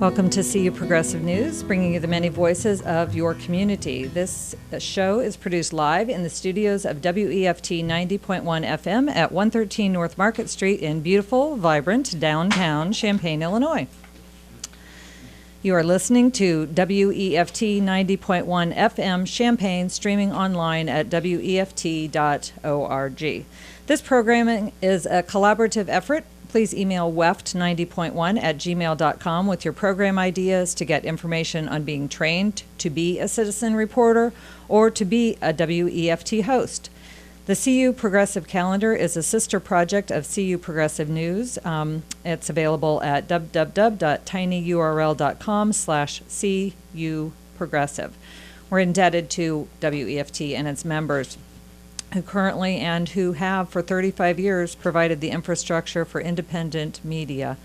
Welcome to CU Progressive News, bringing you the many voices of your community. This show is produced live in the studios of WEFT 90.1 FM at 113 North Market Street in beautiful, vibrant downtown Champaign, Illinois. You are listening to WEFT 90.1 FM Champaign, streaming online at weft.org. This programming is a collaborative effort. Please email weft90.1@gmail.com with your program ideas to get information on being trained to be a citizen reporter or to be a WEFT host. The CU Progressive Calendar is a sister project of CU Progressive News. It's available at www.tinyurl.com/CU Progressive. We're indebted to WEFT and its members, who currently and who have for 35 years provided the infrastructure for independent media.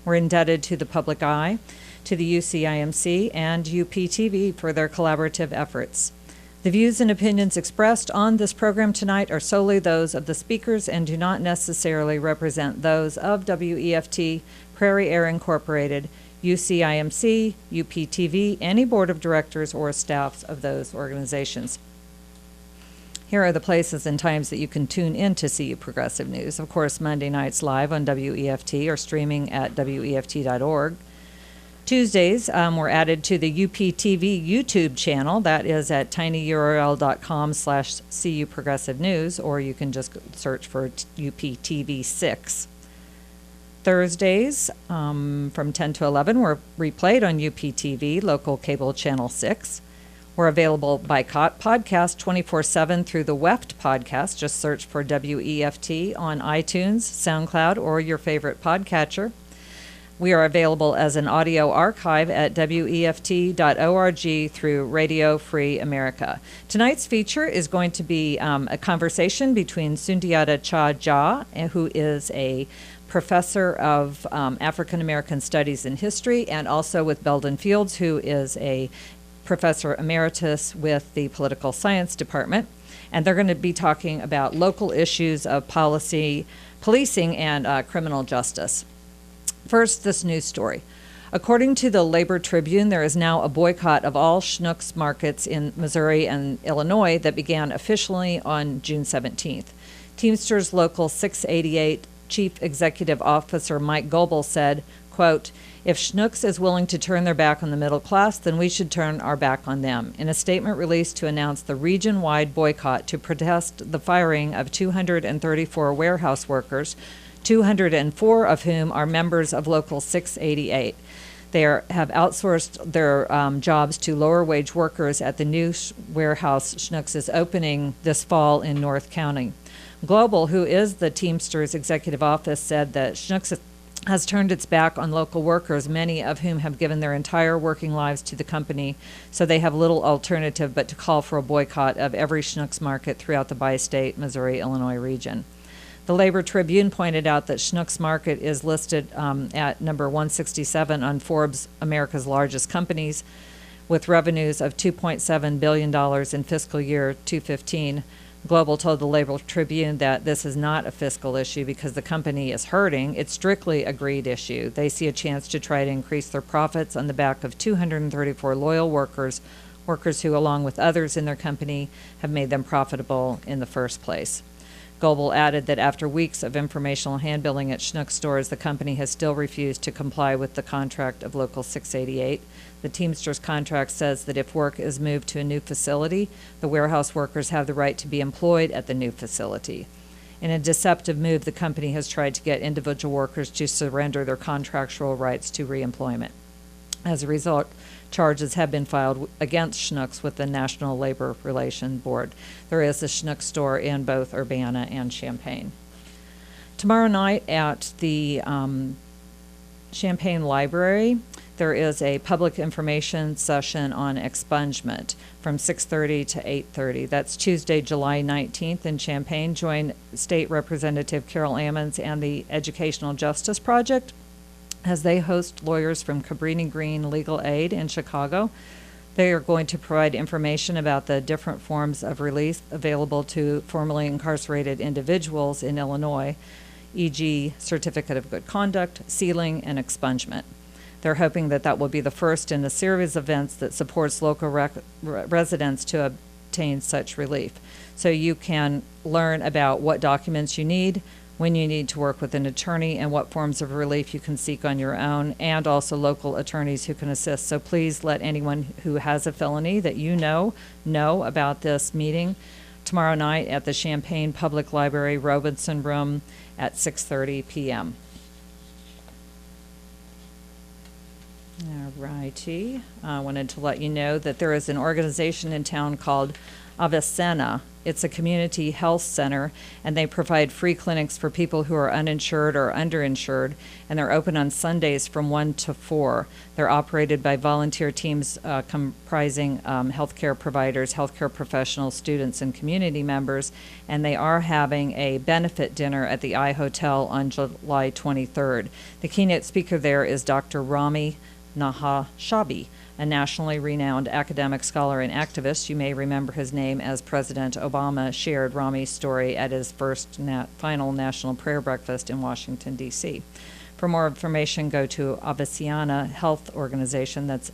We're indebted to the Public Eye, to the UCIMC, and UPTV for their collaborative efforts. The views and opinions expressed on this program tonight are solely those of the speakers and do not necessarily represent those of WEFT, Prairie Air Incorporated, UCIMC, UPTV, any board of directors or staffs of those organizations. Here are the places and times that you can tune in to CU Progressive News. Of course, Monday nights live on WEFT or streaming at weft.org. Tuesdays, we're added to the UPTV YouTube channel. That is at tinyurl.com/CU Progressive News, or you can just search for UPTV6. Thursdays from 10 to 11, we're replayed on UPTV, local cable channel 6. We're available by podcast 24/7 through the WEFT podcast. Just search for WEFT on iTunes, SoundCloud, or your favorite podcatcher. We are available as an audio archive at weft.org through Radio Free America. Tonight's feature is going to be a conversation between Sundiata Cha-Jua, who is a professor of African American Studies and History, and also with Belden Fields, who is a Professor Emeritus with the Political Science Department, and they're going to be talking about local issues of policy, policing, and criminal justice. First, this news story. According to the Labor Tribune, there is now a boycott of all Schnucks markets in Missouri and Illinois that began officially on June 17th. Teamsters Local 688 Chief Executive Officer Mike Goebel said, quote, "If Schnucks is willing to turn their back on the middle class, then we should turn our back on them," in a statement released to announce the region-wide boycott to protest the firing of 234 warehouse workers, 204 of whom are members of Local 688. They have outsourced their jobs to lower-wage workers at the new warehouse Schnucks is opening this fall in North County. Global, who is the Teamsters Executive Office, said that Schnucks has turned its back on local workers, many of whom have given their entire working lives to the company, so they have little alternative but to call for a boycott of every Schnucks market throughout the bi-state Missouri-Illinois region. The Labor Tribune pointed out that Schnucks Market is listed at number 167 on Forbes' America's Largest Companies, with revenues of $2.7 billion in fiscal year 2015. Global told the Labor Tribune that this is not a fiscal issue because the company is hurting. It's strictly a greed issue. They see a chance to try to increase their profits on the back of 234 loyal workers who, along with others in their company, have made them profitable in the first place. Goebel added that after weeks of informational handbilling at Schnucks stores, the company has still refused to comply with the contract of Local 688. The Teamsters contract says that if work is moved to a new facility, the warehouse workers have the right to be employed at the new facility. In a deceptive move, the company has tried to get individual workers to surrender their contractual rights to reemployment. As a result, charges have been filed against Schnucks with the National Labor Relations Board. There is a Schnucks store in both Urbana and Champaign. Tomorrow night at the Champaign Library, there is a public information session on expungement from 6:30 to 8:30. That's Tuesday, July 19th in Champaign. Join State Representative Carol Ammons and the Educational Justice Project as they host lawyers from Cabrini Green Legal Aid in Chicago. They are going to provide information about the different forms of release available to formerly incarcerated individuals in Illinois, e.g. Certificate of Good Conduct, sealing, and expungement. They're hoping that that will be the first in a series of events that supports local residents to obtain such relief. So you can learn about what documents you need, when you need to work with an attorney, and what forms of relief you can seek on your own, and also local attorneys who can assist. So please let anyone who has a felony that you know about this meeting tomorrow night at the Champaign Public Library Robinson Room at 6:30 p.m. All righty. I wanted to let you know that there is an organization in town called Avicenna. It's a community health center, and they provide free clinics for people who are uninsured or underinsured, and they're open on Sundays from 1 to 4. They're operated by volunteer teams comprising healthcare providers, healthcare professionals, students, and community members, and they are having a benefit dinner at the I Hotel on July 23rd. The keynote speaker there is Dr. Rami Nahashabi, a nationally renowned academic scholar and activist. You may remember his name as President Obama shared Rami's story at his first final National Prayer Breakfast in Washington, D.C. For more information, go to Avicenna Health Organization. That's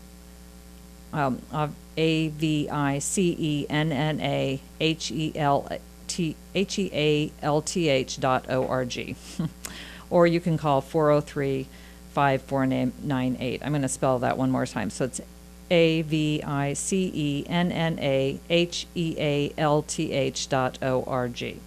AVICENNAHEALTH.org. Or you can call 403-5498. I'm going to spell that one more time. So it's AVICENNAHEALTH.org.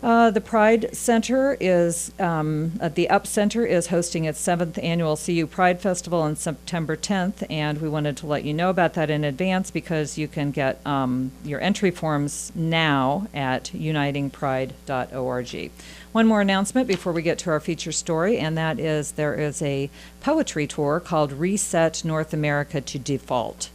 The Pride Center is, the Up Center is hosting its 7th annual CU Pride Festival on September 10th, and we wanted to let you know about that in advance because you can get your entry forms now at unitingpride.org. One more announcement before we get to our feature story, and that is there is a poetry tour called Reset North America to Default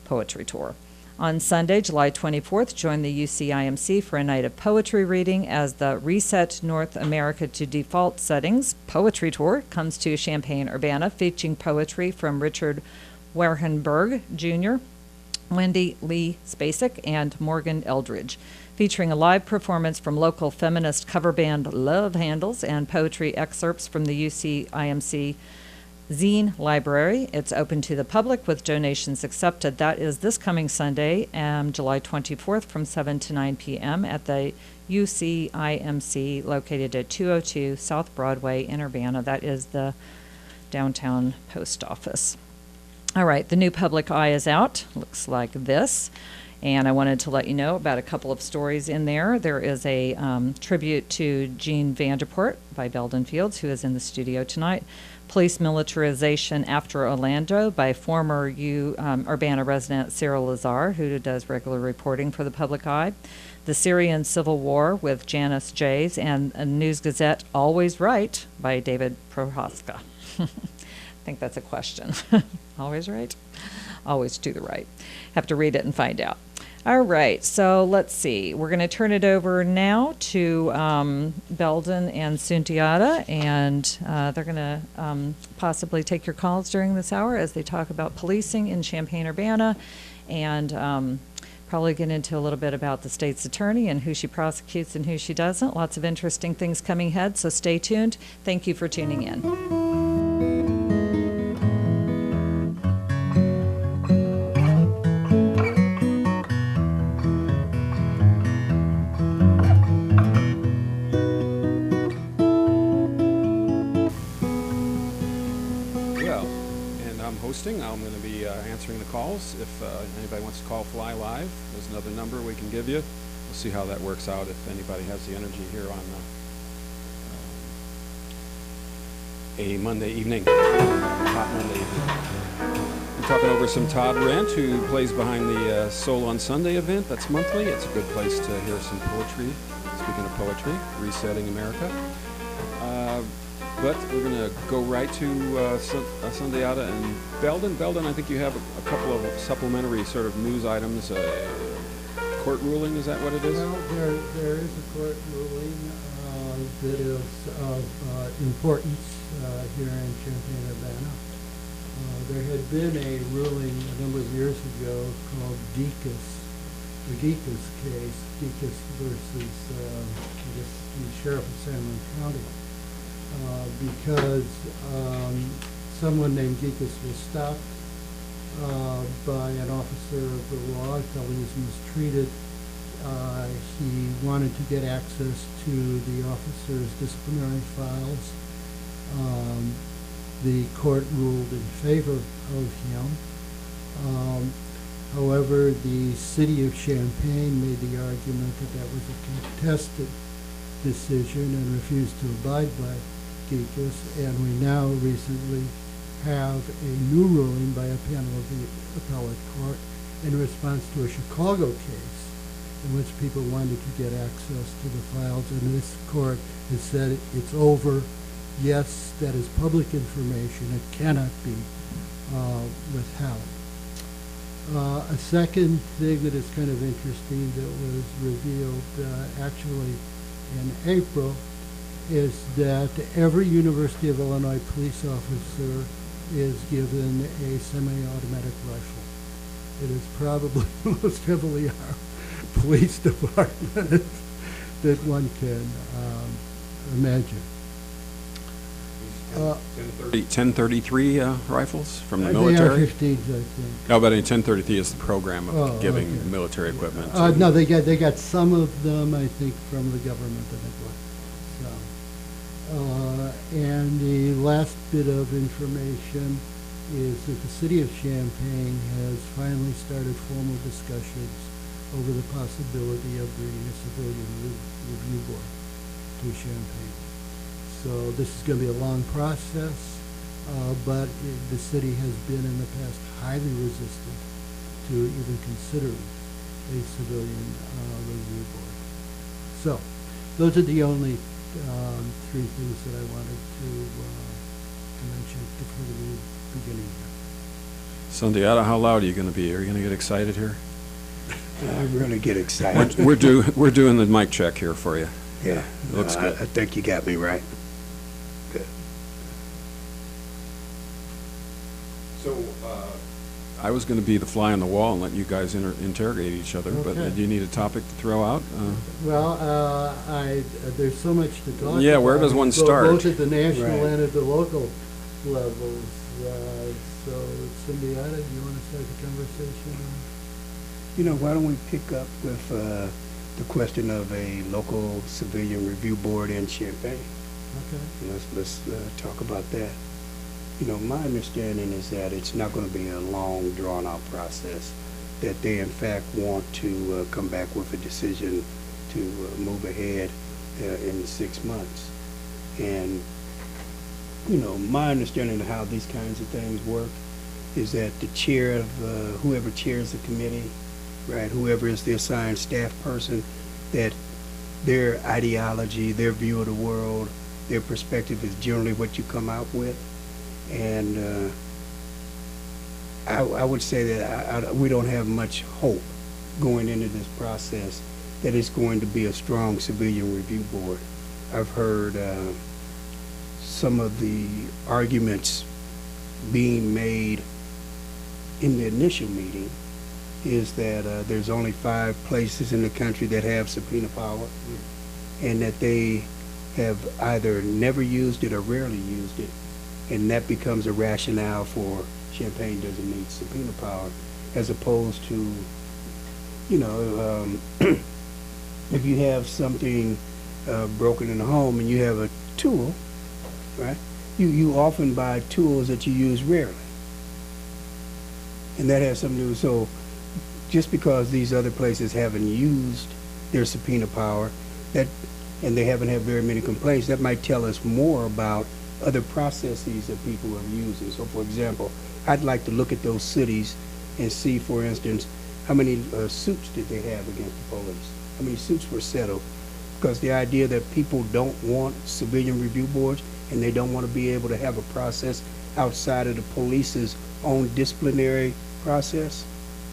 Poetry Tour. On Sunday, July 24th, join the UCIMC for a night of poetry reading as the Reset North America to Default Settings Poetry Tour comes to Champaign-Urbana, featuring poetry from Richard Werenberg Jr., Wendy Lee Spacek, and Morgan Eldridge, featuring a live performance from local feminist cover band Love Handles and poetry excerpts from the UCIMC Zine Library. It's open to the public with donations accepted. That is this coming Sunday, July 24th from 7 to 9 p.m. at the UCIMC located at 202 South Broadway in Urbana. That is the downtown post office. All right, the new public eye is out. Looks like this. And I wanted to let you know about a couple of stories in there. There is a tribute to Jean Vanderpoort by Belden Fields, who is in the studio tonight. Police Militarization After Orlando by former Urbana resident Cyril Lazar, who does regular reporting for the public eye. The Syrian Civil War with Janice Jays, and a News Gazette Always Right by David Prohaska. I think that's a question. Always right? Always do the right. Have to read it and find out. All right, so let's see. We're going to turn it over now to Belden and Sundiata, and they're going to possibly take your calls during this hour as they talk about policing in Champaign-Urbana, and probably get into a little bit about the state's attorney and who she prosecutes and who she doesn't. Lots of interesting things coming ahead, so stay tuned. Thank you for tuning in. I'm going to be answering the calls. If anybody wants to call Fly Live, there's another number we can give you. We'll see how that works out if anybody has the energy here on a Monday evening, hot Monday evening. I'm talking over some Todd Rent, who plays behind the Soul on Sunday event. That's monthly. It's a good place to hear some poetry. Speaking of poetry, Resetting America. But we're going to go right to Sundiata and Belden. Belden, I think you have a couple of supplementary sort of news items. Court ruling, is that what it is? Well, there is a court ruling that is of importance here in Champaign-Urbana. There had been a ruling a number of years ago called Dekas, the Dekas case, Dekas versus the Sheriff of San Juan County. Because someone named Geekus was stopped by an officer of the law, felt he was mistreated. He wanted to get access to the officer's disciplinary files. The court ruled in favor of him. However, the city of Champaign made the argument that that was a contested decision and refused to abide by Geekus, and we now recently have a new ruling by a panel of the appellate court in response to a Chicago case in which people wanted to get access to the files, and this court has said it's over. Yes, that is public information. It cannot be withheld. A second thing that is kind of interesting that was revealed actually in April is that every University of Illinois police officer is given a semi-automatic rifle. It is probably the most heavily armed police department that one can imagine. 1033 rifles from the They are military? 15s, I think. No, but in 1033 is the program of giving okay. military equipment. No, they got some of them, I think, from the government, I think. And the last bit of information is that the city of Champaign has finally started formal discussions over the possibility of bringing a civilian review board to Champaign. So this is going to be a long process, but the city has been in the past highly resistant to even considering a civilian review board. So those are the only three things that I wanted to mention before the beginning here. Sundiata, how loud are you going to be? Are you going to get excited here? I really get excited. We're doing the mic check here for you. Yeah, It looks good. I think you got me right. Good. So I was going to be the fly on the wall and let you guys interrogate each other, but Okay. do you need a topic to throw out? Well, there's so much to talk about. Yeah, where does one start? Both at the national Right. and at the local levels. So, Sundiata, do you want to start the conversation? You know, why don't we pick up with the question of a local civilian review board in Champaign? Okay. Let's talk about that. You know, my understanding is that it's not going to be a long, drawn-out process, that they, in fact, want to come back with a decision to move ahead in 6 months. And, you know, my understanding of how these kinds of things work is that the chair of, whoever chairs the committee, right, whoever is the assigned staff person, that their ideology, their view of the world, their perspective is generally what you come out with. And I would say that we don't have much hope going into this process that it's going to be a strong civilian review board. I've heard some of the arguments being made in the initial meeting is that there's only 5 places in the country that have subpoena power, and that they have either never used it or rarely used it, and that becomes a rationale for Champaign doesn't need subpoena power, as opposed to, you know, if you have something broken in the home and you have a tool, right, you often buy tools that you use rarely. And that has something to do, so just because these other places haven't used their subpoena power, that, and they haven't had very many complaints, that might tell us more about other processes that people are using. So, for example, I'd like to look at those cities and see, for instance, how many suits did they have against the police? How many suits were settled? Because the idea that people don't want civilian review boards and they don't want to be able to have a process outside of the police's own disciplinary process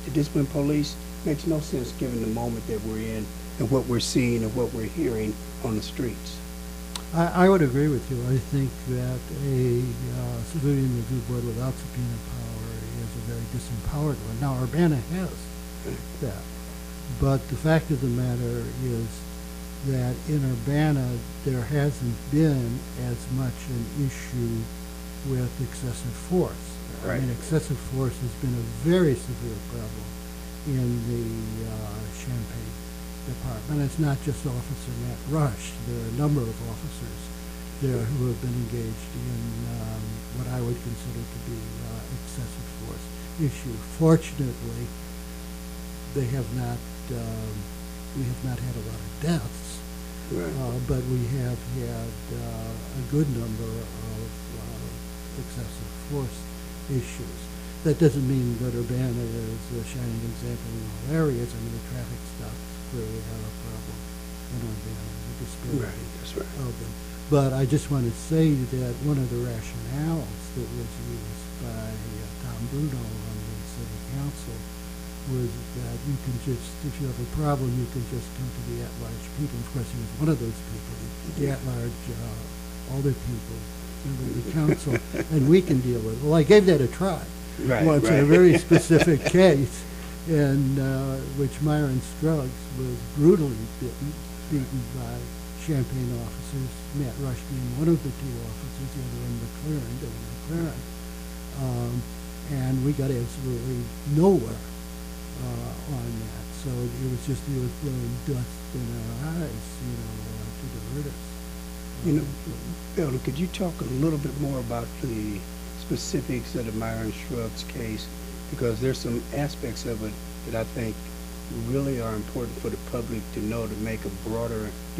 to discipline police makes no sense given the moment that we're in and what we're seeing and what we're hearing on the streets. I would agree with you. I think that a civilian review board without subpoena power is a very disempowered one. Now, Urbana has that. But the fact of the matter is that in Urbana, there hasn't been as much an issue with excessive force. Right. I mean, excessive force has been a very severe problem in the Champaign Department. It's not just Officer Matt Rush. There are a number of officers there who have been engaged in what I would consider to be excessive force issue. Fortunately, they have not. We have not had a lot of deaths, Right. but we have had a good number of excessive force issues. That doesn't mean that Urbana is a shining example in all areas. I mean, the traffic stops clearly are a problem in Urbana, the disparity Right, that's right. of them. But I just want to say that one of the rationales that was used by Tom Bruno on the city council was that you can just, if you have a problem, you can just come to the at-large people. Of course, he was one of those people, the at-large older people, member of the council, and we can deal with it. Well, I gave that a try Right, once in a right. very specific case, in which Myron Scruggs was brutally beaten by Champaign officers, Matt Rush being one of the two officers, the other one McLaren, and we got absolutely nowhere on that. So it was blowing dust in our eyes, to divert us. Belden, could you talk a little bit more about the specifics of the Myron Scruggs case? Because there's some aspects of it that I think really are important for the public to know, to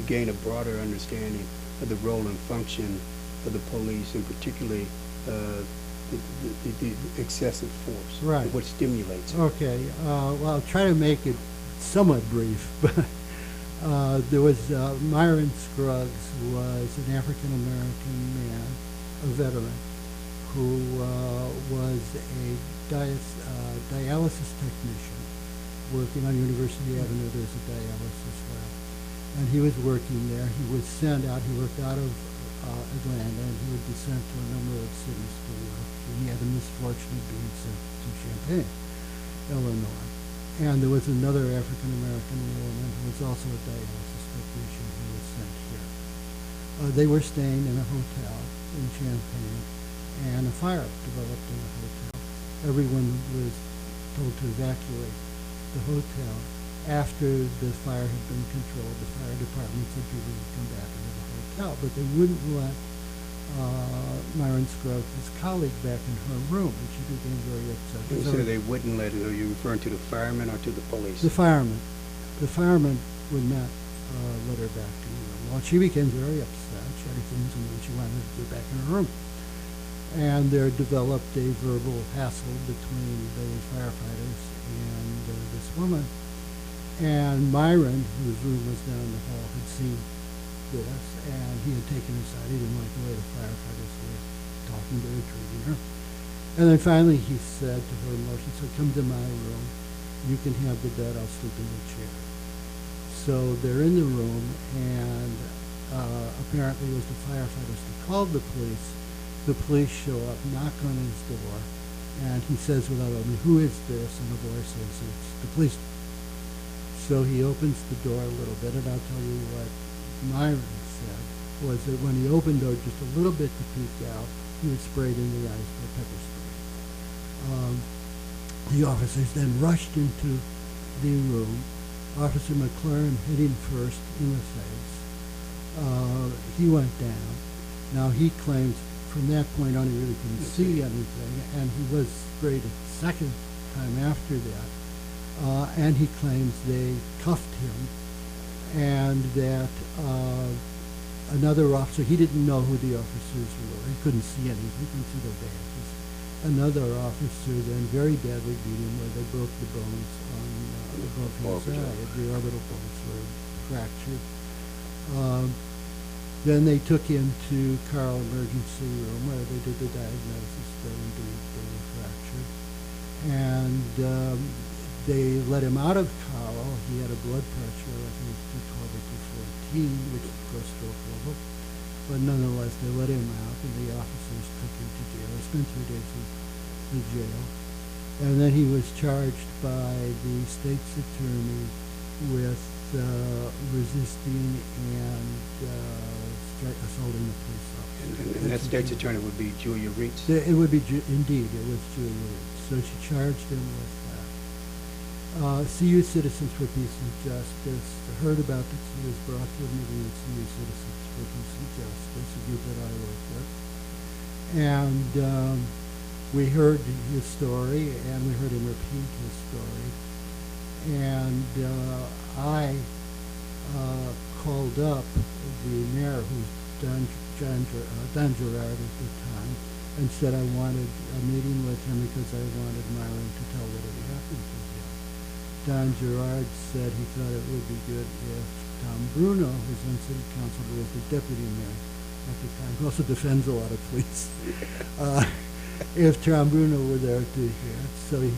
gain a broader understanding of the role and function of the police, and particularly the excessive force, Right. and what stimulates it. Okay, well, I'll try to make it somewhat brief, but there was, Myron Scruggs was an African-American man, a veteran, who was a dialysis technician working on University Avenue. There's a dialysis lab. And he was working there. He was sent out, he worked out of Atlanta, and he would be sent to a number of cities to work. And he had the misfortune of being sent to Champaign, Illinois. And there was another African-American woman who was also a dialysis technician who was sent here. They were staying in a hotel in Champaign, and a fire developed in the hotel. Everyone was told to evacuate the hotel. After the fire had been controlled, the fire department said people would come back into the hotel, but they wouldn't let Myron Scruggs, his colleague, back in her room, and she became very upset. You said they wouldn't let it. Are you referring to the firemen or to the police? The firemen. The firemen would not let her back in the room. Well, she became very upset. She had her things and she wanted to get back in her room. And there developed a verbal hassle between the firefighters and this woman. And Myron, whose room was down the hall, had seen this, and he had taken her aside. He didn't like the way the firefighters were talking to her, treating her. And then finally he said to her, he said, "Come to my room. You can have the bed. I'll sleep in the chair." So they're in the room, and apparently it was the firefighters that called the police. The police show up, knock on his door, and he says without opening, "Who is this?" And the voice says, "It's the police." So he opens the door a little bit, and I'll tell you what Myron said was that when he opened the door just a little bit to peek out, he was sprayed in the eyes by pepper spray. The officers then rushed into the room. Officer McLaren hit him first in the face. He went down. Now he claims from that point on he really couldn't see anything, and he was sprayed a second time after that. And he claims they cuffed him, and that another officer, he didn't know who the officers were. He couldn't see anything. He couldn't see their badges. Another officer then very badly beat him where they broke the bones on above his eye. The orbital bones were fractured. Then they took him to Carl emergency room where they did the diagnosis that indeed they were fractured. And they let him out of Carl. He had a blood pressure, I think it was 212 or 214, which is of course stroke level. But nonetheless, they let him out, and the officers took him to jail. He spent 3 days in jail. And then he was charged by the state's attorney with resisting and assaulting a police officer. And that state's attorney would be Julia Reitz? It would be, indeed, it was Julia Reitz. So she charged him with that. CU Citizens for Peace and Justice heard about this. He was brought to a meeting with CU Citizens for Peace and Justice, a group that I work with. And we heard his story, and we heard him repeat his story. And I called up the mayor, who's Don Gerard at the time, and said I wanted a meeting with him because I wanted Myron to tell what had happened to him. Don Gerard said he thought it would be good if Tom Bruno, who's on city council, but was the deputy mayor at the time, who also defends a lot of police, if Tom Bruno were there to hear it. So he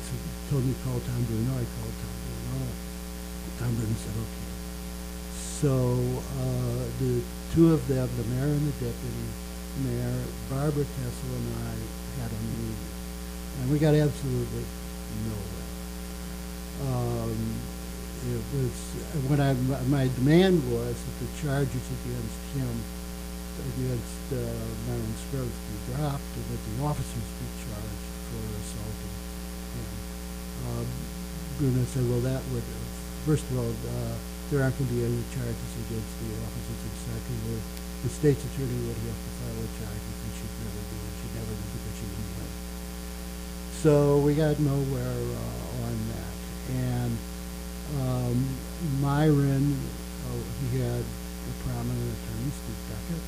told me to call Tom Bruno. I called Tom Bruno. Tom Bruno said, okay. So the two of them, the mayor and the deputy mayor, Barbara Kessel and I had a meeting. And we got absolutely nowhere. It was, my demand was that the charges against him, against Myron Scruggs, be dropped and that the officers be charged for assaulting him. Bruno said, well, that would, first of all, there aren't going to be any charges against the officers, and second, the state's attorney would have to file the charges, and she'd never do it. She'd never do it because she didn't win. So we got nowhere on that. And Myron, he had a prominent attorney, Steve Beckett,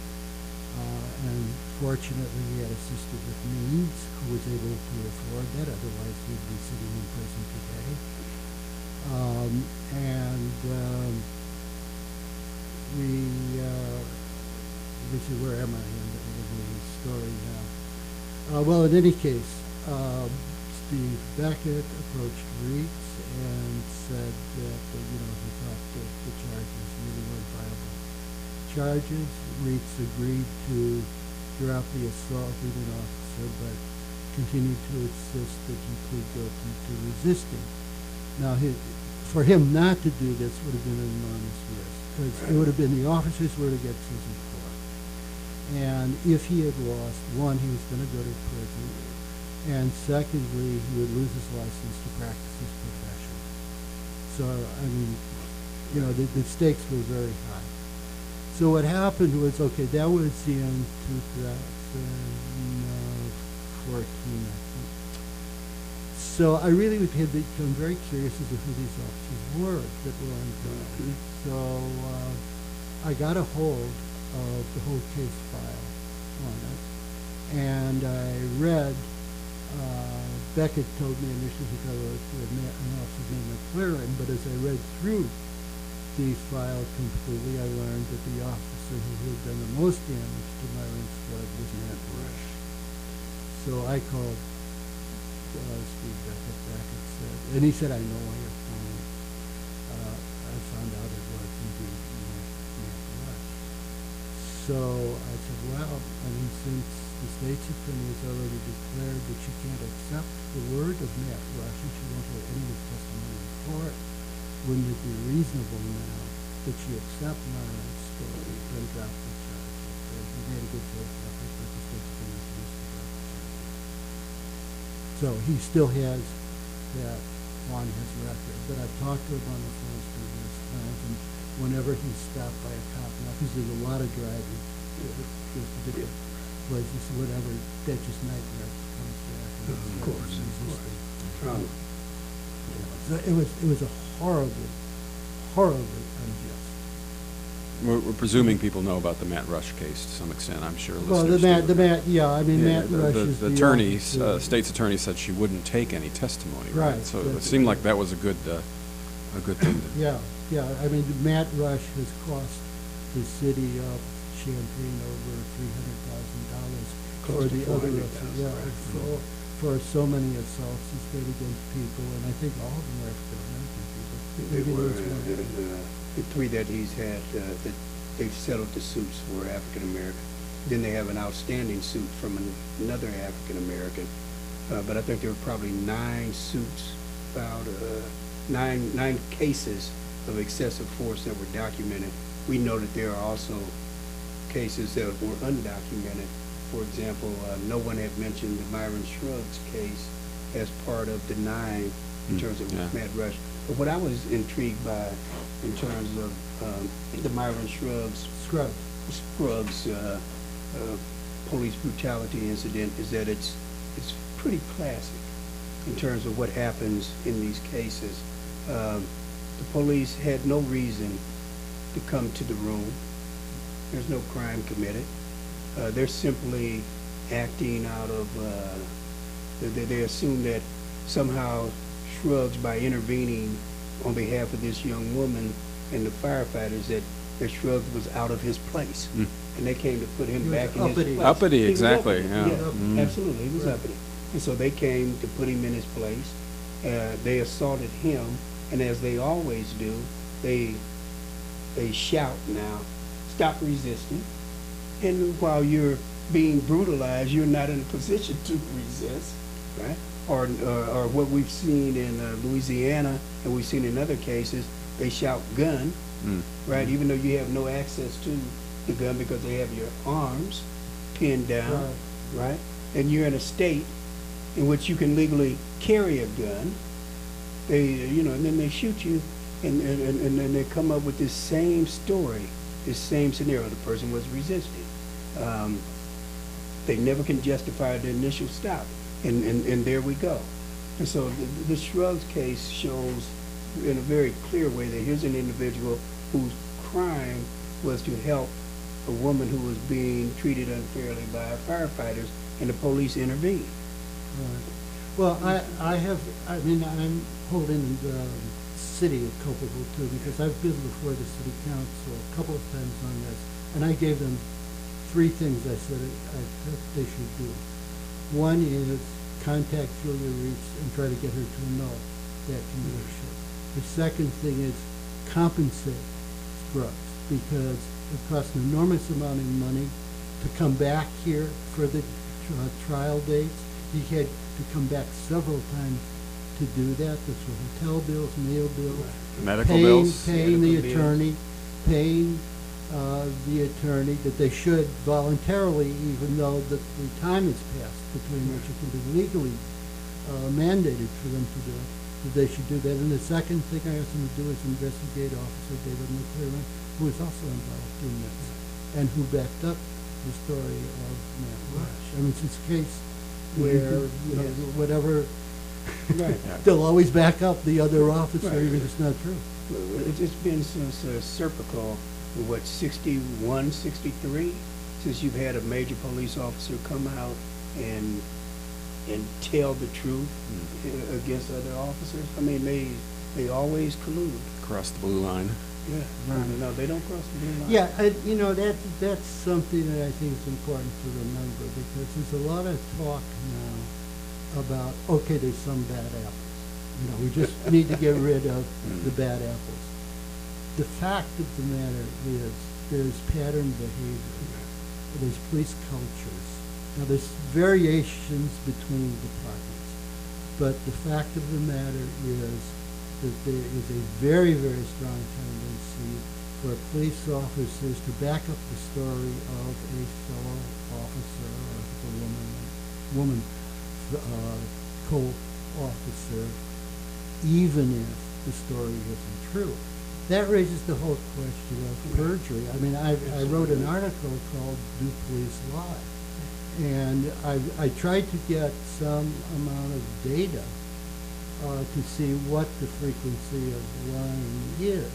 and fortunately he had a sister with means who was able to afford that, otherwise he'd be sitting in prison today. Let's see, where am I in the story now? Well, in any case, Steve Beckett approached Reitz and said that, he thought that the charges really weren't viable charges. Reitz agreed to drop the assault with an officer, but continued to insist that he plead guilty to resisting. Now, for him not to do this would have been an enormous risk, because it would have been the officers were to get prison for it. And if he had lost, one, he was going to go to prison, and secondly, he would lose his license to practice his profession. So, I mean, the stakes were very high. So what happened was, okay, that was in 2014, I think. So I really had become very curious as to who these officers were that were on trial. So I got a hold of the whole case file on it, and I read, Beckett told me initially he thought it was an officer's name McLaren, but as I read through the file completely, I learned that the officer who had done the most damage to Myron's blood was Matt Rush. So I called Steve Beckett back and said, and he said, I know why you're calling. I found out it was indeed Matt Rush. So I said, well, I mean, since the state's attorney has already declared that she can't accept the word of Matt Rush and she won't hear any of his testimony in court, wouldn't it be reasonable now that she accept Myron's story and drop the charges? He made a good faith effort, but the state's attorney refused to drop the charges. So he still has that on his record. But I've talked to him on the phone numerous times, and whenever he's stopped by a cop, now because there's a lot of driving to different places, so whatever, that just nightmare comes back. Of course. So it was a horribly unjust. We're presuming people know about the Matt Rush case to some extent, I'm sure. Well, Matt, yeah, I mean, Matt Rush is the attorney, state's attorney said she wouldn't take any testimony, right? Right. So it seemed like that was a good thing. Yeah, I mean, Matt Rush has cost the city of Champaign over $300,000 for the other, for so many assaults he's made against people, and I think all of them are African American people. They were, the three that he's had, that they've settled the suits were African American. Then they have an outstanding suit from another African American, but I think there were probably 9 suits filed, 9 cases of excessive force that were documented. We know that there are also cases that were undocumented. For example, no one had mentioned the Myron Scruggs case as part of the 9 in terms of mad rush. But what I was intrigued by in terms of the Myron Scruggs police brutality incident is that it's pretty classic in terms of what happens in these cases. The police had no reason to come to the room. There's no crime committed. They're simply acting out of, they assume that somehow Scruggs, by intervening on behalf of this young woman and the firefighters, that Scruggs was out of his place. And they came to put him back in his place. Uppity, exactly. Yeah, absolutely. He was uppity. And so they came to put him in his place. They assaulted him, and as they always do, they shout now, "Stop resisting." And while you're being brutalized, you're not in a position to resist, right? Or what we've seen in Louisiana, and we've seen in other cases, they shout "gun," right? Even though you have no access to the gun because they have your arms pinned down, right? And you're in a state in which you can legally carry a gun. And then they shoot you, and then they come up with this same story, this same scenario. The person was resisting. They never can justify the initial stop, and there we go. And so the Scruggs case shows in a very clear way that here's an individual whose crime was to help a woman who was being treated unfairly by firefighters, and the police intervened. Right. Well, I'm holding the city culpable too, because I've been before the city council a couple of times on this, and I gave them 3 things I said I thought they should do. One is contact Julia Reitz and try to get her to annul that conviction. The second thing is compensate Scruggs, because it costs an enormous amount of money to come back here for the trial dates. He had to come back several times to do that. This was hotel bills, meal bills, medical bills, paying the attorney, paying the attorney that they should voluntarily, even though the time has passed between which it can be legally mandated for them to do it, that they should do that. And the second thing I asked them to do is investigate Officer David McClaren, who was also involved in this, and who backed up the story of Matt Rush. I mean, it's a case where, whatever, they'll always back up the other officer, even if it's not true. It's been since Serpico, 61, 63, since you've had a major police officer come out and tell the truth against other officers. I mean, they always collude. Cross the blue line. Yeah, no, they don't cross the blue line. Yeah, that's something that I think is important to remember, because there's a lot of talk now about, okay, there's some bad apples. We just need to get rid of the bad apples. The fact of the matter is there's pattern behavior. There's police cultures. Now, there's variations between departments, but the fact of the matter is that there is a very, very strong tendency for police officers to back up the story of a fellow officer or a woman co-officer, even if the story isn't true. That raises the whole question of perjury. I mean, I wrote an article called "Do Police Lie?" And I tried to get some amount of data to see what the frequency of lying is.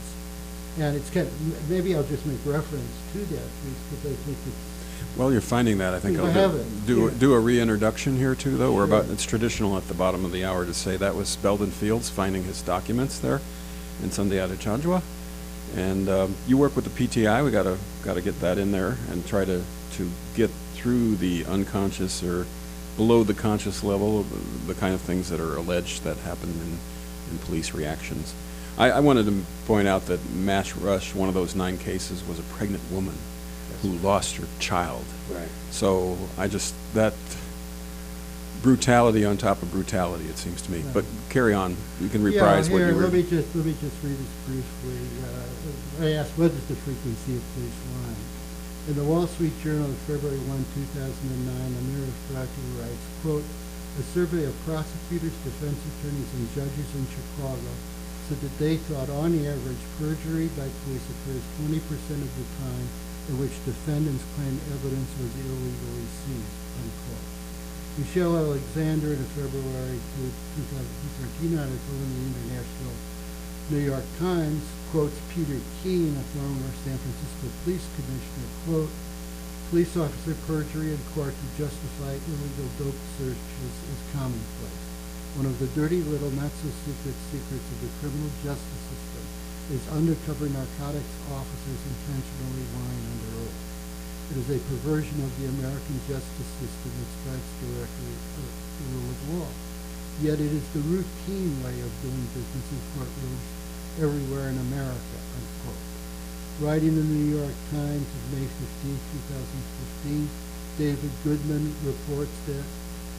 And it's kind of, maybe I'll just make reference to that, because I think it's... Well, you're finding that. I think I'll do a reintroduction here too, though. Sure. It's traditional at the bottom of the hour to say that was Belden Fields finding his documents there in Sundiata Cha-Jua. And you work with the PTI. We gotta get that in there and try to get through the unconscious or below the conscious level of the kind of things that are alleged that happened in police reactions. I wanted to point out that Matt Rush, one of those 9 cases, was a pregnant woman who lost her child. Right. So that brutality on top of brutality, it seems to me. Right. But carry on. You can reprise what you were... Let me just read this briefly. I asked, what is the frequency of police lying? In the Wall Street Journal of February 1, 2009, Amir Frati writes, quote, a survey of prosecutors, defense attorneys, and judges in Chicago said that they thought on average perjury by police occurs 20% of the time in which defendants claim evidence was illegally seized, unquote. Michelle Alexander in a February 2013 article in the International New York Times quotes Peter Keene, a former San Francisco police commissioner, quote, police officer perjury in court to justify illegal dope searches is commonplace. One of the dirty little not-so-secret secrets of the criminal justice system is undercover narcotics officers intentionally lying under oath. It is a perversion of the American justice system that strikes directly at the rule of law. Yet it is the routine way of doing business in courtrooms everywhere in America, unquote. Writing in the New York Times of May 15, 2015, David Goodman reports that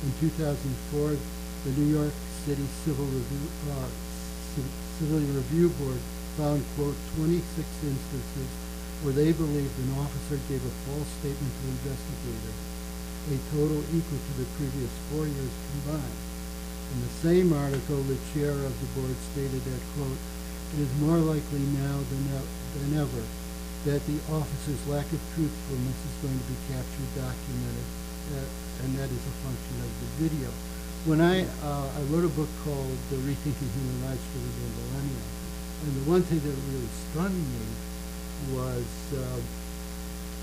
in 2004, the New York City Civil Review Board found, quote, 26 instances where they believed an officer gave a false statement to investigators, a total equal to the previous 4 years combined. In the same article, the chair of the board stated that, quote, it is more likely now than ever that the officer's lack of truthfulness is going to be captured, documented, and that is a function of the video. When I wrote a book called Rethinking Human Rights for the New Millennium, and the one thing that really stunned me was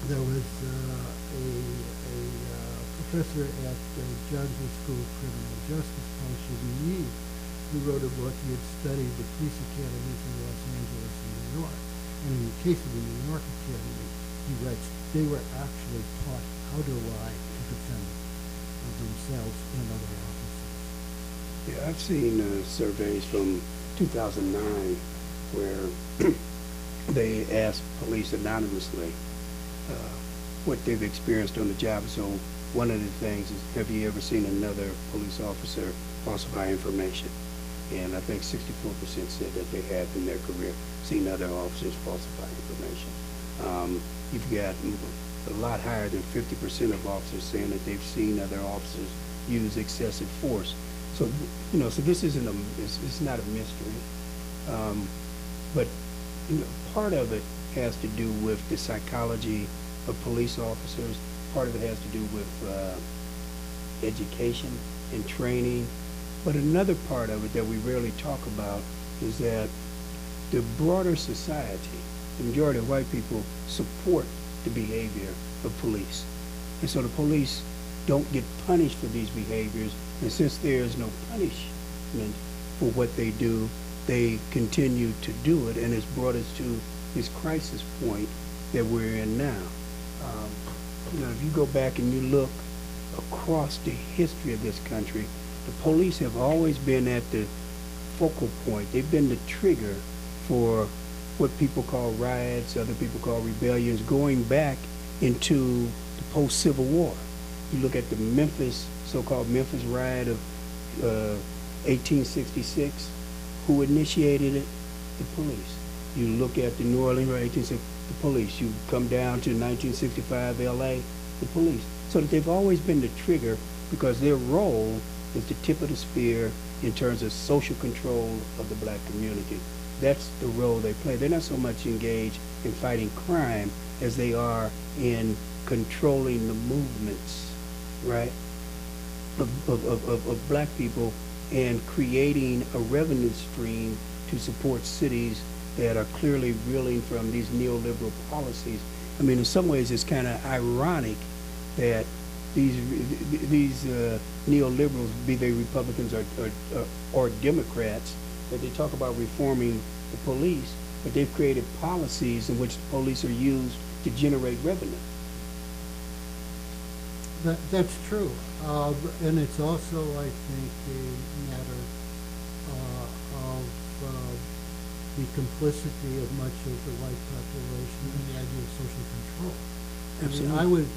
there was a professor at the Johnson School of Criminal Justice, Paul Mueth, who wrote a book. He had studied the police academies in Los Angeles and New York. And in the case of the New York Academy, he writes, they were actually taught how to lie to defend themselves and other officers. Yeah, I've seen surveys from 2009 where they asked police anonymously what they've experienced on the job. So one of the things is, have you ever seen another police officer falsify information? And I think 64% said that they had in their career seen other officers falsify information. You've got a lot higher than 50% of officers saying that they've seen other officers use excessive force. So, so this isn't it's not a mystery. But, part of it has to do with the psychology of police officers. Part of it has to do with education and training. But another part of it that we rarely talk about is that the broader society, the majority of white people, support the behavior of police. And so the police don't get punished for these behaviors. And since there is no punishment for what they do, they continue to do it. And it's brought us to this crisis point that we're in now. If you go back and you look across the history of this country, the police have always been at the focal point. They've been the trigger for what people call riots, other people call rebellions, going back into the post-Civil War. You look at the so-called Memphis riot of 1866. Who initiated it? The police. You look at the New Orleans riot, 1860, the police. You come down to 1965 LA, the police. So that they've always been the trigger because their role is the tip of the spear in terms of social control of the black community. That's the role they play. They're not so much engaged in fighting crime as they are in controlling the movements, right, of black people and creating a revenue stream to support cities that are clearly reeling from these neoliberal policies. I mean, in some ways, it's kind of ironic that these neoliberals, be they Republicans or Democrats, that they talk about reforming the police, but they've created policies in which the police are used to generate revenue. That's true. And it's also, I think, a matter of the complicity of much of the white population and the idea of social control. Absolutely. I mean,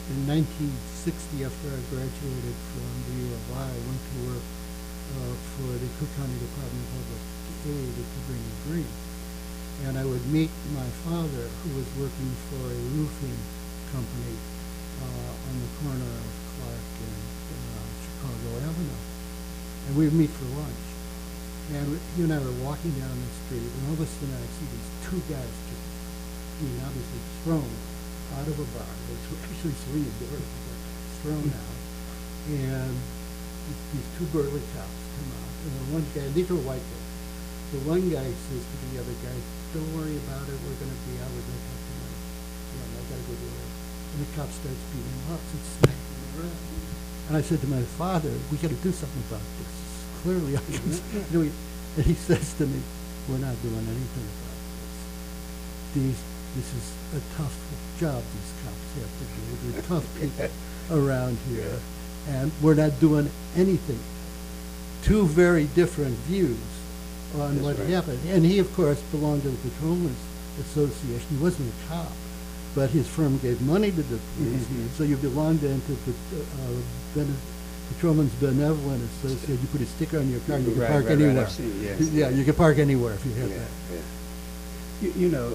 in 1960, after I graduated from the U of I went to work for the Cook County Department of Public Aid at Cabrini Green. and I would meet my father, who was working for a roofing company on the corner of Clark and Chicago Avenue. And we would meet for lunch. And he and I were walking down the street, and all of a sudden I see these two guys just being obviously thrown out of a bar. They were actually swinging doors, but thrown out. And these two burly cops come out. And the one guy, these were white guys. The one guy says to the other guy, "Don't worry about it, we're going to be out with no cop tonight. Yeah, I got to go do it." And the cop starts beating him up and smacking him around. And I said to my father, "We got to do something about this. Clearly, I can." And he says to me, "We're not doing anything about this. This is a tough job these cops have to do. They're tough people around here, and we're not doing anything." Two very different views on That's what right. happened. And he, of course, belonged to the Patrolmen's Association. He wasn't a cop, but his firm gave money to the police. Mhm. So you belonged then to the Patrolmen's Benevolent Association. You put a sticker on your car, and you can Right, park right, right. anywhere. I've seen it, yes. Yeah, you can park anywhere if you have Yeah, that. yeah. You know,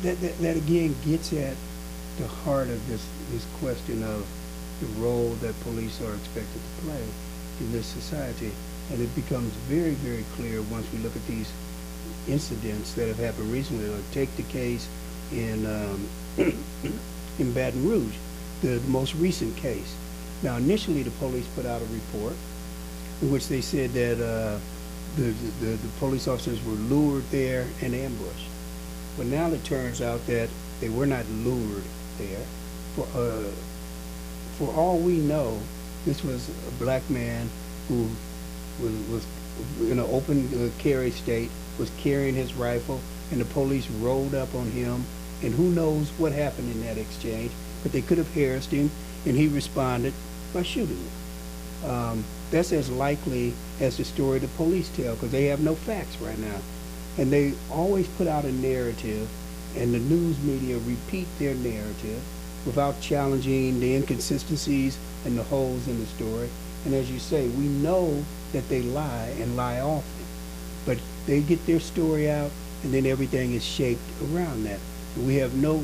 that again gets at the heart of this question of the role that police are expected to play in this society. And it becomes very, very clear once we look at these incidents that have happened recently. Like take the case in in Baton Rouge, the most recent case. Now, initially, the police put out a report in which they said that the police officers were lured there and ambushed. But now it turns out that they were not lured there. For all we know, this was a black man who was in an open carry state, was carrying his rifle, and the police rolled up on him, and who knows what happened in that exchange, but they could have harassed him, and he responded by shooting them. That's as likely as the story the police tell, because they have no facts right now. And they always put out a narrative, and the news media repeat their narrative without challenging the inconsistencies and the holes in the story. And as you say, we know that they lie and lie often, but they get their story out, and then everything is shaped around that. We have no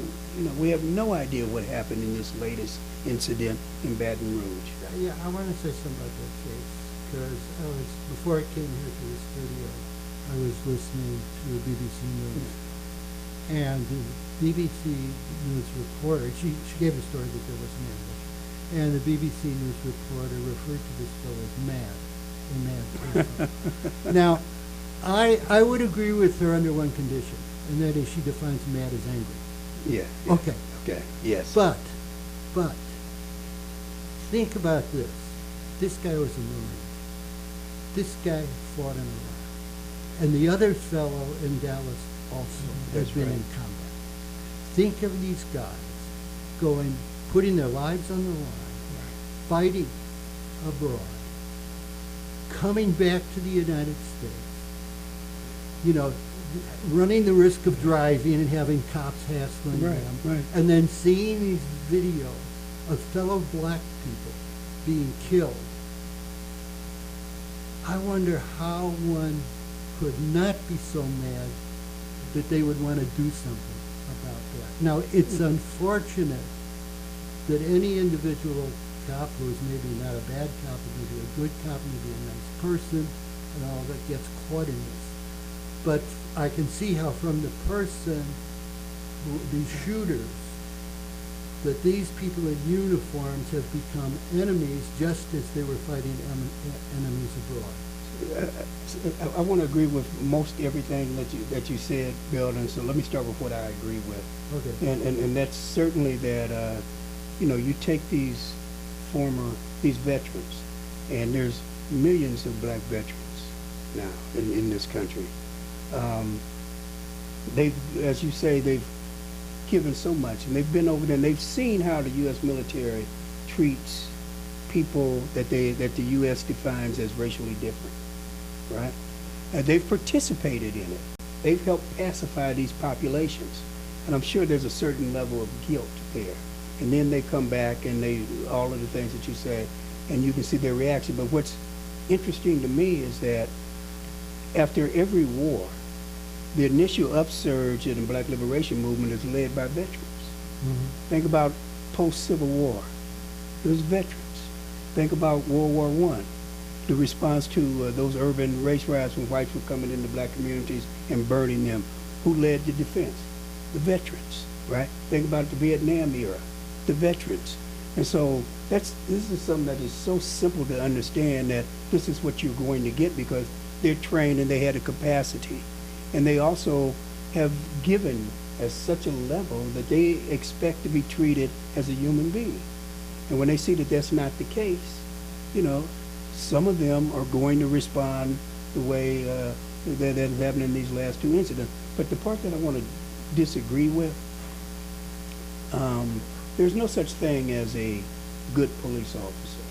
idea what happened in this latest incident in Baton Rouge. Yeah, I want to say something about that case, because before I came here to the studio, I was listening to BBC News, and the BBC News reporter, she gave a story that there was an ambush, and the BBC News reporter referred to this fellow as mad, a mad person. Now, I would agree with her under one condition, and that is she defines mad as angry. Yeah. Okay. Okay. Yes. But, think about this. This guy was a Marine. This guy fought in Iraq. And the other fellow in Dallas also has That's been right. in combat. Think of these guys putting their lives on the line, fighting abroad, coming back to the United States, running the risk of driving and having cops hassling Right, them, right. and then seeing these videos of fellow black people being killed. I wonder how one could not be so mad that they would want to do something about that. Now, it's unfortunate that any individual cop who is maybe not a bad cop, maybe a good cop, maybe a nice person, and all that gets caught in this. But I can see how from the person, these shooters, that these people in uniforms have become enemies just as they were fighting enemies abroad. I want to agree with most everything that you said, Belden. So let me start with what I agree with. Okay. And that's certainly that you take these veterans, and there's millions of black veterans now in this country. As you say, they've given so much, and they've been over there, and they've seen how the U.S. military treats people that the U.S. defines as racially different, right? They've participated in it. They've helped pacify these populations, and I'm sure there's a certain level of guilt there. And then they come back, and all of the things that you say, and you can see their reaction. But what's interesting to me is that after every war, the initial upsurge in the Black Liberation Movement is led by veterans. Think about post-Civil War. It was veterans. Think about World War I, the response to those urban race riots when whites were coming into black communities and burning them. Who led the defense? The veterans, right? Think about the Vietnam era, the veterans. And so this is something that is so simple to understand, that this is what you're going to get because they're trained and they had a capacity. And they also have given at such a level that they expect to be treated as a human being. And when they see that that's not the case, you know, some of them are going to respond the way that has happened in these last two incidents. But the part that I want to disagree with, there's no such thing as a good police officer.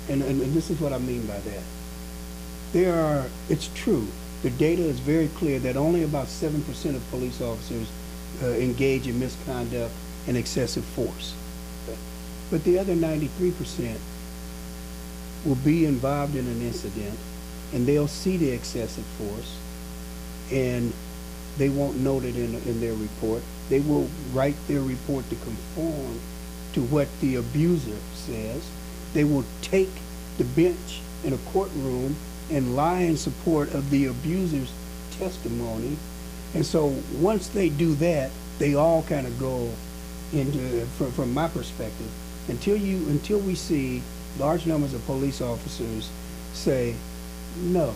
And this is what I mean by that. It's true, the data is very clear that only about 7% of police officers engage in misconduct and excessive force. But the other 93% will be involved in an incident and they'll see the excessive force and they won't note it in their report. They will write their report to conform to what the abuser says. They will take the bench in a courtroom and lie in support of the abuser's testimony. And so once they do that, they all kind of go into, from my perspective, until we see large numbers of police officers say, no,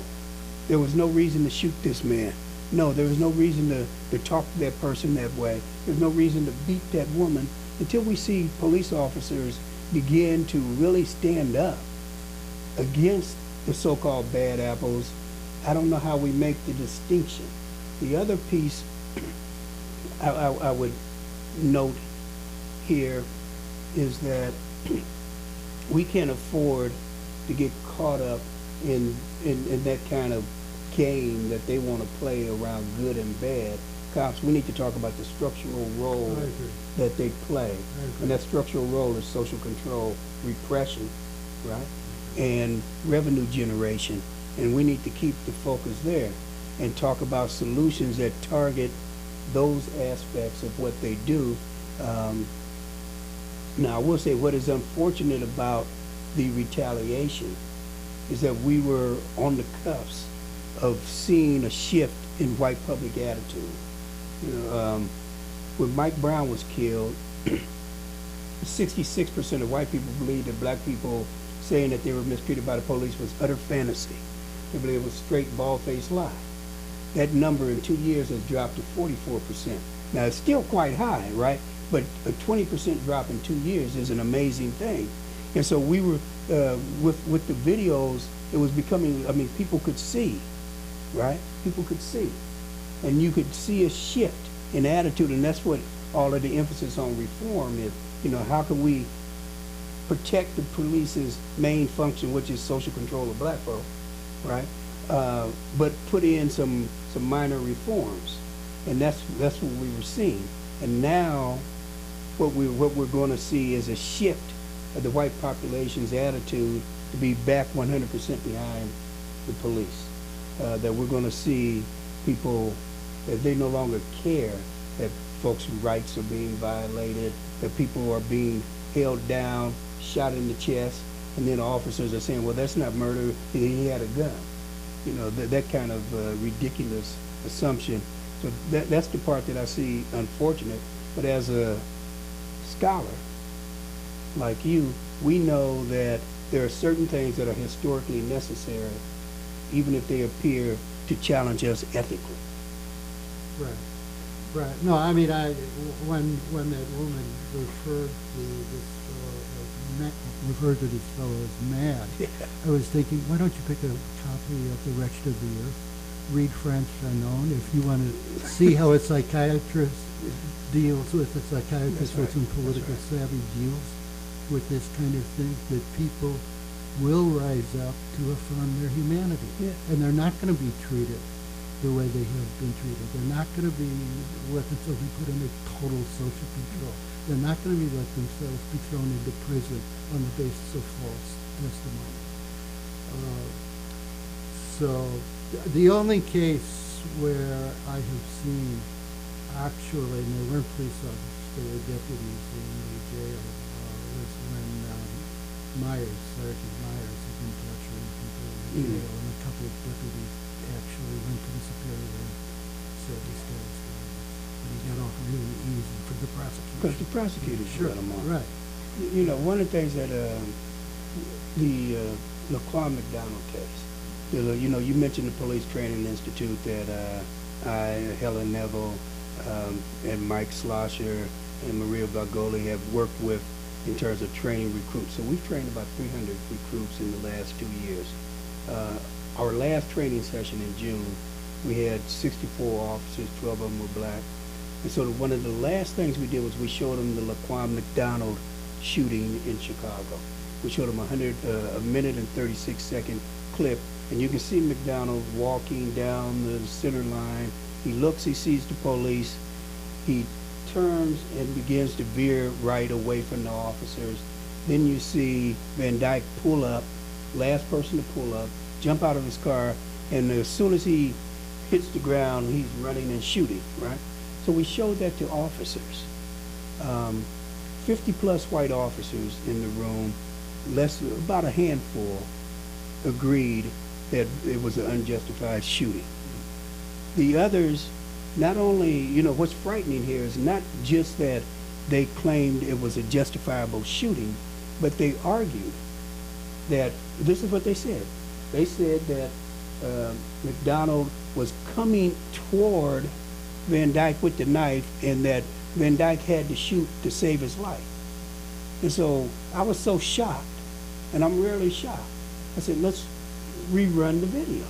there was no reason to shoot this man. No, there was no reason to talk to that person that way. There's no reason to beat that woman. Until we see police officers begin to really stand up against the so-called bad apples, I don't know how we make the distinction. The other piece I would note here is that we can't afford to get caught up in that kind of game that they want to play around good and bad. Cops, we need to talk about the structural role that they play. And that structural role is social control, repression, right? And revenue generation. And we need to keep the focus there and talk about solutions that target those aspects of what they do. Now, I will say what is unfortunate about the retaliation is that we were on the cusp of seeing a shift in white public attitude. You know, when Mike Brown was killed, 66% of white people believed that black people saying that they were mistreated by the police was utter fantasy. They believed it was straight, bald-faced lie. That number in 2 years has dropped to 44%. Now, it's still quite high, right? But a 20% drop in 2 years is an amazing thing. And so we were, with the videos, it was becoming, I mean, people could see, right? People could see. And you could see a shift in attitude, and that's what all of the emphasis on reform is. You know, how can we protect the police's main function, which is social control of black folk, right? But put in some minor reforms. And that's what we were seeing. And now what we're going to see is a shift of the white population's attitude to be back 100% behind the police. That we're going to see people, that they no longer care that folks' rights are being violated, that people are being held down, shot in the chest, and then officers are saying, well, that's not murder, he had a gun. You know, that kind of ridiculous assumption. So that's the part that I see unfortunate. But as a scholar like you, we know that there are certain things that are historically necessary, even if they appear to challenge us ethically. Right. Right. No, I mean, when that woman referred to this fellow as mad, Yeah. I was thinking, why don't you pick a copy of The Wretched of the Earth, read Frantz Fanon, if you want to see how a psychiatrist deals with, a psychiatrist with some political savvy deals with this kind of thing, that people will rise up to affirm their humanity. Yeah. And they're not going to be treated the way they have been treated. They're not going to be let themselves be put under total social control. They're not going to be let themselves be thrown into prison on the basis of false testimony. So the only case where I have seen actually, and they weren't police officers, they were deputies in the jail, was when Sergeant Myers, is in touch with people in the jail, and a couple of deputies actually went to the superior and said these guys, but he got off really easy for the prosecution. Because the prosecutors Sure, let them off. right. You know, one of the things that the Laquan McDonald case, you know, you mentioned the Police Training Institute that Helen Neville, and Mike Slosher and Maria Gargoli have worked with in terms of training recruits. So we've trained about 300 recruits in the last 2 years. Our last training session in June, we had 64 officers, 12 of them were black. And so one of the last things we did was we showed them the Laquan McDonald shooting in Chicago. We showed them a minute and 36-second clip, and you can see McDonald walking down the center line. He looks, he sees the police, he turns and begins to veer right away from the officers. Then you see Van Dyke pull up, last person to pull up, jump out of his car, and as soon as he hits the ground, he's running and shooting, right? So we showed that to officers. 50 plus white officers in the room, about a handful agreed that it was an unjustified shooting. The others, not only, you know, what's frightening here is not just that they claimed it was a justifiable shooting, but they argued that, this is what they said. They said that McDonald was coming toward Van Dyke with the knife and that Van Dyke had to shoot to save his life. And so I was so shocked, and I'm rarely shocked. I said, let's rerun the video.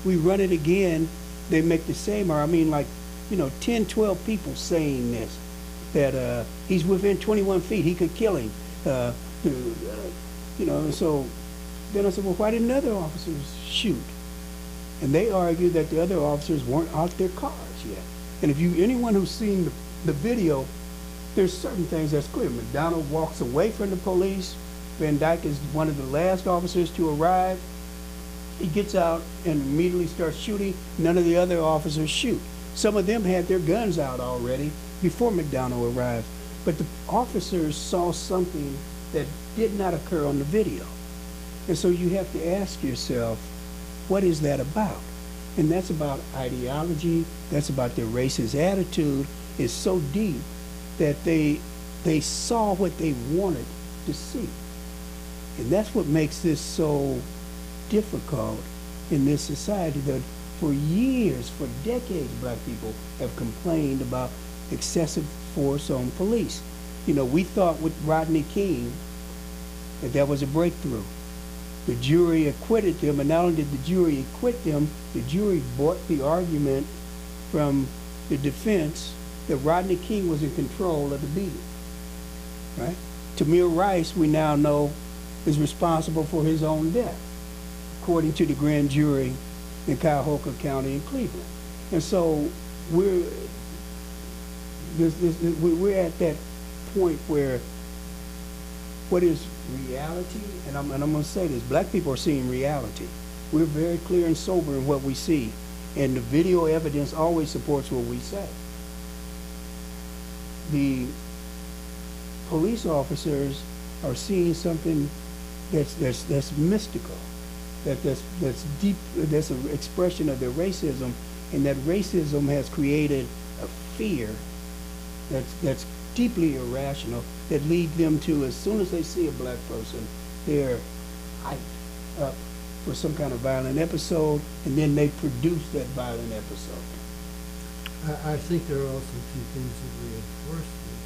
We run it again, they make the same, or I mean like, you know, 10, 12 people saying this, that he's within 21 feet, he could kill him. You know, and so then I said, well, why didn't other officers shoot? And they argued that the other officers weren't out their cars yet. And if anyone who's seen the video, there's certain things that's clear. McDonald walks away from the police. Van Dyke is one of the last officers to arrive. He gets out and immediately starts shooting. None of the other officers shoot. Some of them had their guns out already before McDonald arrived. But the officers saw something that did not occur on the video. And so you have to ask yourself, what is that about? And that's about ideology. That's about their racist attitude. It's so deep that they saw what they wanted to see. And that's what makes this so difficult in this society, that for years, for decades, black people have complained about excessive force on police. You know, we thought with Rodney King that was a breakthrough. The jury acquitted them, and not only did the jury acquit them, the jury bought the argument from the defense that Rodney King was in control of the beating, right? Tamir Rice, we now know, is responsible for his own death, according to the grand jury in Cuyahoga County in Cleveland. And so we're at that point where what is reality, and I'm going to say this, black people are seeing reality. We're very clear and sober in what we see, and the video evidence always supports what we say. The police officers are seeing something that's mystical, that's deep, that's an expression of their racism, and that racism has created a fear that's deeply irrational, that lead them to, as soon as they see a black person, they're hyped up for some kind of violent episode, and then they produce that violent episode. I think there are also two things that reinforce this.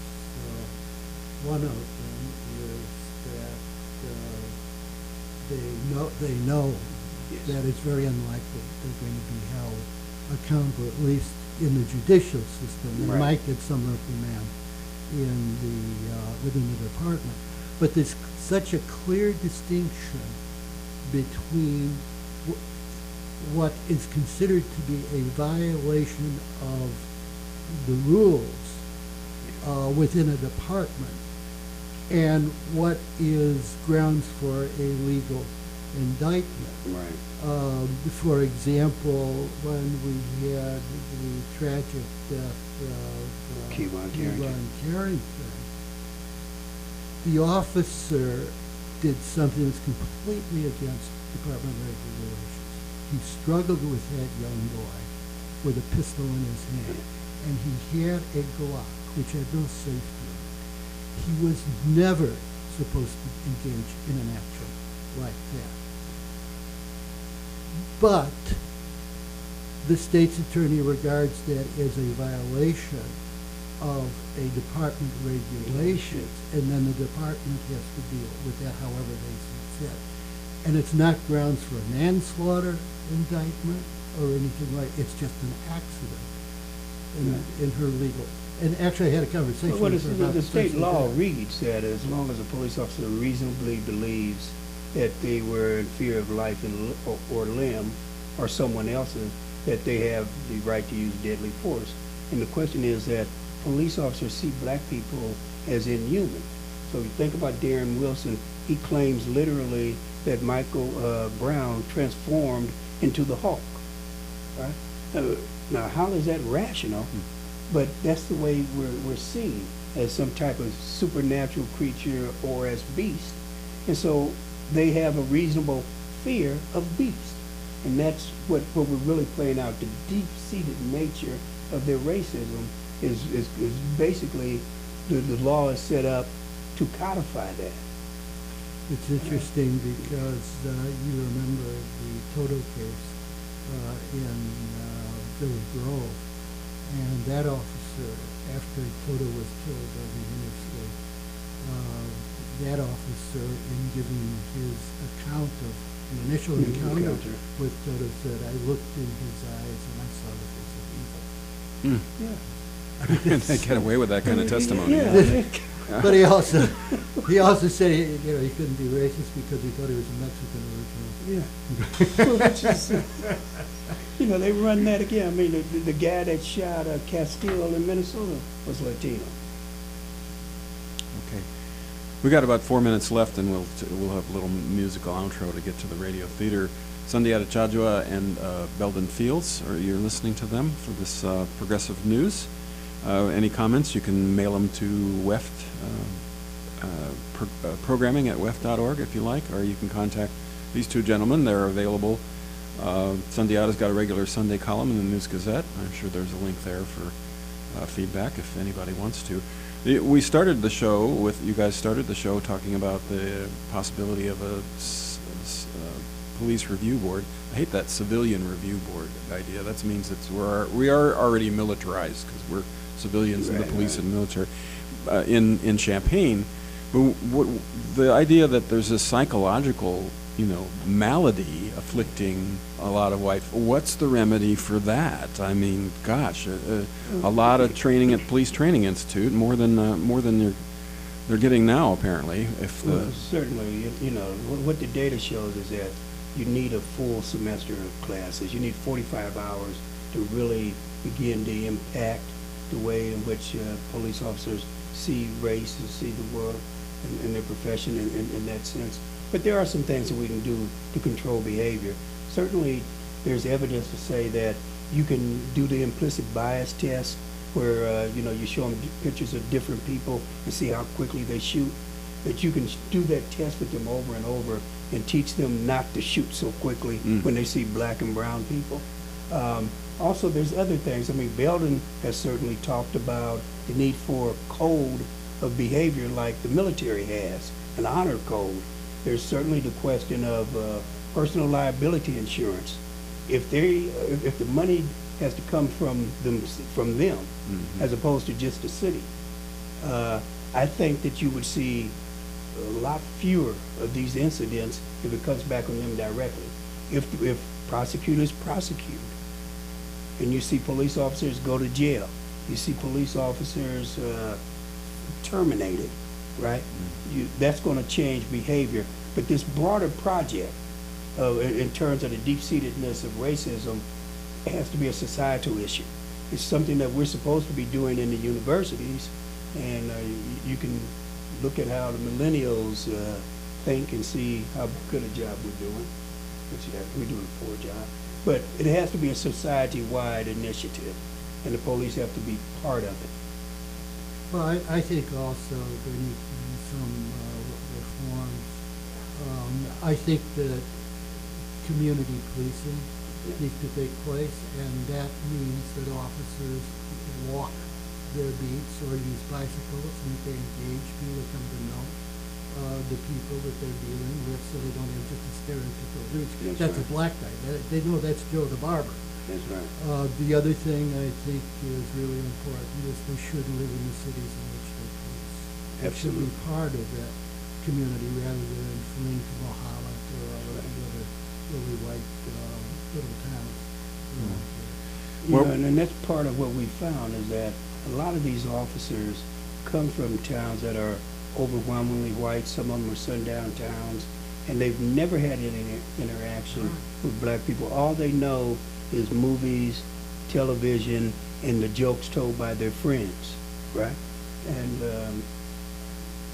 One of them is that they know Yes. that it's very unlikely they're going to be held accountable, at least in the judicial system. They Right. might get some reprimand within the department, but there's such a clear distinction between what is considered to be a violation of the rules within a department and what is grounds for a legal indictment. Right. For example, when we had the tragic death of Kevon Carrington, the officer did something that's completely against Department regulations. He struggled with that young boy with a pistol in his hand, and he had a Glock, which had no safety in it. He was never supposed to engage in an action like that. But the state's attorney regards that as a violation of a department regulations, and then the department has to deal with that however they see fit. And it's not grounds for a manslaughter indictment or anything like, it's just an accident in her legal. And actually I had a conversation Well, with her about the state person law there. reads that as long as a police officer reasonably believes that they were in fear of life and or limb or someone else's, that they have the right to use deadly force. And the question is that police officers see black people as inhuman. So you think about Darren Wilson, he claims literally that Michael Brown transformed into the Hulk, right? Now, how is that rational? But that's the way we're seen, as some type of supernatural creature or as beast. And so they have a reasonable fear of beast. And that's what we're really playing out. The deep-seated nature of their racism is basically the law is set up to codify that. It's interesting because you remember the Toto case in Village Grove, and that officer, after Toto was killed on the interstate, that officer, in giving his account of the initial encounter with Toto, said, "I looked in his eyes and I saw the face of evil." Yeah. They get away with that kind of testimony. Yeah. But he also said he couldn't be racist because he thought he was a Mexican originally. Yeah. Well, which is, they run that again. I mean, the guy that shot Castile in Minnesota was Latino. Okay. We got about 4 minutes left, and we'll have a little musical outro to get to the radio theater. Sundiata Cha-Jua and Belden Fields, you're listening to them for this progressive news. Any comments, you can mail them to WEFT, programming at WEFT.org if you like, or you can contact these two gentlemen. They're available. Sundiata's got a regular Sunday column in the News Gazette. I'm sure there's a link there for feedback if anybody wants to. We started the show you guys started the show talking about the possibility of a police review board. I hate that civilian review board idea. That means we are already militarized because we're civilians in the police and military in Champaign. But the idea that there's a psychological, malady afflicting a lot of what's the remedy for that? I mean, gosh, a lot of training at Police Training Institute, more than they're getting now apparently. Well, certainly, what the data shows is that you need a full semester of classes. You need 45 hours to really begin to impact the way in which police officers see race and see the world and their profession in that sense. But there are some things that we can do to control behavior. Certainly, there's evidence to say that you can do the implicit bias test where, you show them pictures of different people and see how quickly they shoot. That you can do that test with them over and over and teach them not to shoot so quickly when they see black and brown people. Also, there's other things. I mean, Belden has certainly talked about the need for a code of behavior like the military has, an honor code. There's certainly the question of personal liability insurance. If the money has to come from them as opposed to just the city, I think that you would see a lot fewer of these incidents if it comes back on them directly. If prosecutors prosecute, and you see police officers go to jail, you see police officers terminated, right? That's going to change behavior. But this broader project, in terms of the deep-seatedness of racism, it has to be a societal issue. It's something that we're supposed to be doing in the universities, and you can look at how the millennials think and see how good a job we're doing, which we're doing a poor job. But it has to be a society-wide initiative, and the police have to be part of it. Well, I think also there needs to be some reforms. I think that community policing needs to take place, and that means that officers walk their beats or use bicycles and they engage people, come to know the people that they're dealing with, so they don't have just a stereotypical dude. That's a black guy. They know that's Joe the barber. That's right. The other thing I think is really important is they should live in the cities in which they police. They should be Absolutely. part of that community rather than fleeing to Mohammed or the other really white little towns. And that's part of what we found is that a lot of these officers come from towns that are overwhelmingly white. Some of them are sundown towns, and they've never had any interaction with black people. All they know is movies, television, and the jokes told by their friends, right? And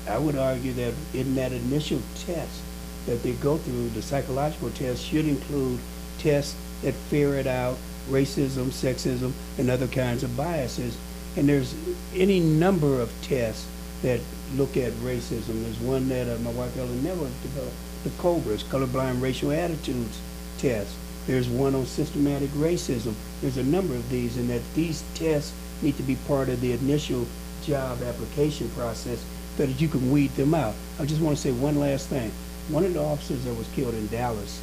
I would argue that in that initial test that they go through, the psychological test should include tests that ferret out racism, sexism, and other kinds of biases. And there's any number of tests that look at racism. There's one that my wife Ellen Never developed, the COBRA's, Colorblind Racial Attitudes Test. There's one on systematic racism. There's a number of these, and that these tests need to be part of the initial job application process so that you can weed them out. I just want to say one last thing. One of the officers that was killed in Dallas,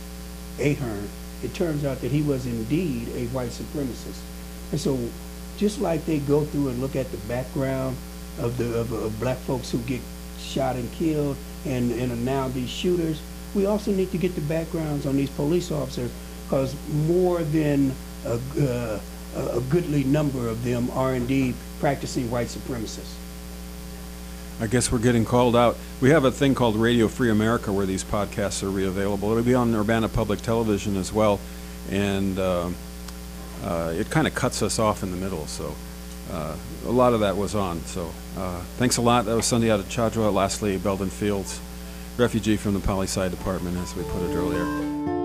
Ahern, it turns out that he was indeed a white supremacist. And so just like they go through and look at the background of black folks who get shot and killed and are now these shooters, we also need to get the backgrounds on these police officers, because more than a goodly number of them are indeed practicing white supremacists. I guess we're getting called out. We have a thing called Radio Free America where these podcasts are available. It'll be on Urbana Public Television as well, and it kind of cuts us off in the middle, so a lot of that was on. So thanks a lot. That was Sundiata Cha-Jua. Lastly, Belden Fields, refugee from the Poli-Sci Department, as we put it earlier.